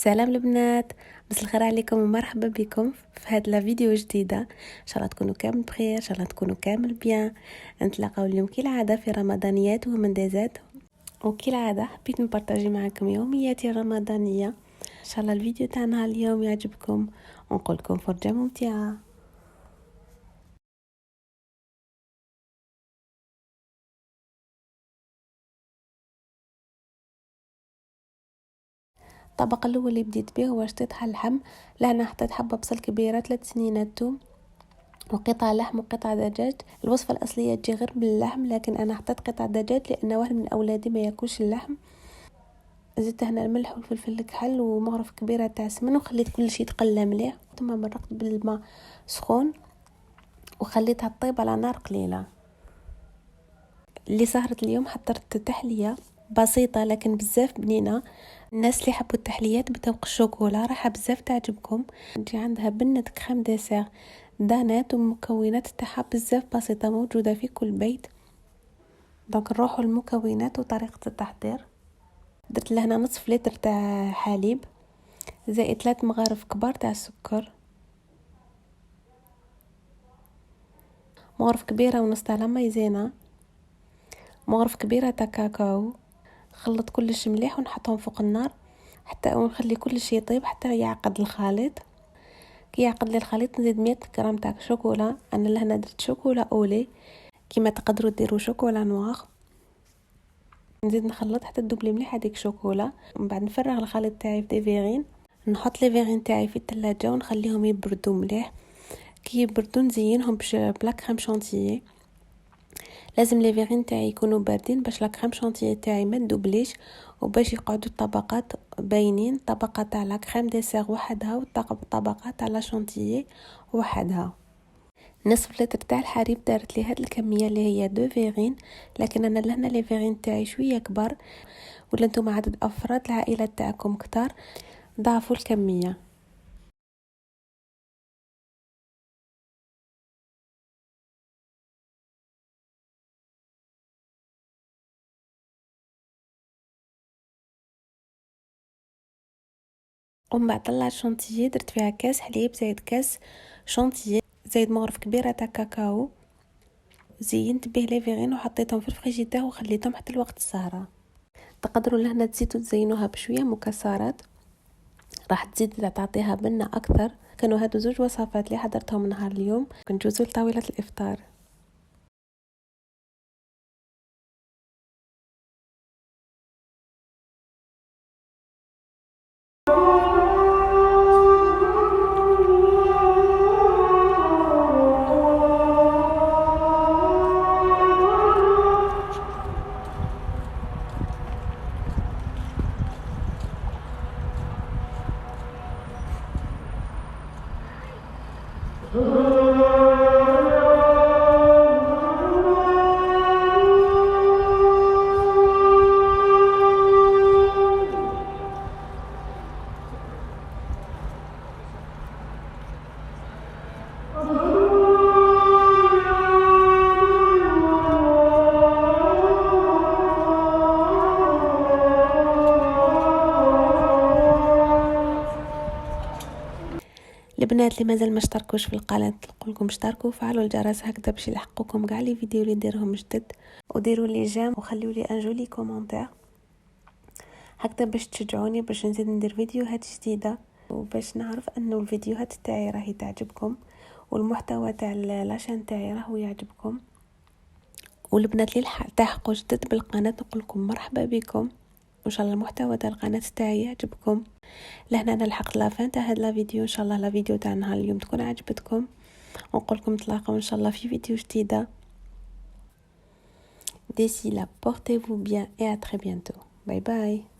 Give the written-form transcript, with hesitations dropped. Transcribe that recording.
سلام البنات، مساء الخير عليكم ومرحبا بكم في هذا الفيديو جديده. ان شاء الله تكونوا كامل بخير، ان شاء الله تكونوا كامل بيان. نتلاقاو اليوم كالعاده في رمضانيات ومندازات، وكالعاده حبيت نبارطاجي معكم يومياتي الرمضانيه. ان شاء الله الفيديو تاعنا اليوم يعجبكم ونقول لكم فرجه ممتعه. الطبق الاول اللي بديت به هو شطيطها اللحم. لهنا حطيت حبه بصل كبيره، 3 سنينات ثوم، وقطع لحم وقطع دجاج. الوصفه الاصليه تجي غير باللحم، لكن انا حطيت قطع دجاج لان واحد من اولادي ما ياكلش اللحم. زدت هنا الملح والفلفل الكحل ومغرف كبيره تاع سمن، وخليت كل شيء يتقلى مليح، ثم مرقت بالماء سخون وخليتها تطيب على نار قليله. اللي سهرت اليوم حضرت تحليه بسيطه لكن بزاف بنينه. الناس اللي يحبوا التحليات بتوق الشوكولا راح بزاف تعجبكم. نجي عندها بنه كريم ديسير دانات، ومكونات تاعها بزاف بسيطه موجوده في كل بيت. دونك نروحوا المكونات وطريقه التحضير. درت لهنا نصف لتر تاع حليب، زائد 3 مغارف كبار تاع السكر، مغرف كبيره ونص تاع مايزينا، مغرف كبيره تاع كاكاو. خلط كلش مليح ونحطهم فوق النار حتى نخلي كل شيء يطيب حتى يعقد الخليط. كي يعقد لي الخليط نزيد 100 غرام تاع شوكولا. انا لهنا درت شوكولا اولي، كيما تقدروا ديروا شوكولا نوار. نزيد نخلط حتى تذوب لي مليح هذيك شوكولا. من بعد نفرغ الخليط تاعي في دي فيغين، نحط لي فيغين تاعي في الثلاجه ونخليهم يبردوا مليح. كي يبردوا نزينهم بلا كريم شانتيي. لازم لي فيغين تاعي يكونوا باردين باش لا كريم شانتيي تاعي ما تذوبليش، وباش يقعدوا الطبقات باينين، طبقه تاع لا كريم ديسير وحدها وطبقه تاع لا شانتيي وحدها. نصف لتر تاع الحليب دارت لي هاد الكميه اللي هي 2 فيغين، لكن انا لهنا لي فيغين تاعي شويه كبار، ولا نتوما عدد افراد العائله تاعكم كتار ضاعفوا الكميه. ومن بعد طلعت شونتيي، درت فيها كاس حليب زائد كاس شونتيي زائد مغرف كبيره تاع كاكاو. زينت به لي فيغين وحطيتهم في الفريجيدير وخليتهم حتى الوقت السهره. تقدروا لهنا تزيدوا تزينوها بشويه مكسرات، راح تزيد تعطيها بنه اكثر. كانوا هادو زوج وصفات اللي حضرتهم نهار اليوم، كنجوزوا لطاوله الافطار. البنات اللي مازال ما اشتركوش في القناه نقولكم اشتركوا وفعلوا الجرس هكذا باش يلحقوكم كاع لي فيديو اللي نديرهم جدد، وديروا لي جيم وخليوا لي ان جولي كومونتير هكذا باش تشجعوني باش نزيد ندير فيديوهات جديده، وباش نعرف انه الفيديوهات تاعي راهي تعجبكم والمحتوى تاع لاشين تاعي راهو يعجبكم. والبنات اللي التحقوا جدد بالقناه نقولكم مرحبا بكم، وان شاء الله المحتوى تاع القناه تاعي يعجبكم. لهنا انا لحقت لافين تاع هذا الفيديو. ان شاء الله لا فيديو تاع نهار اليوم تكون عجبتكم، ونقولكم نتلاقاو ان شاء الله في فيديو جديده. D'ici là, portez-vous bien et à très bientôt. Bye bye.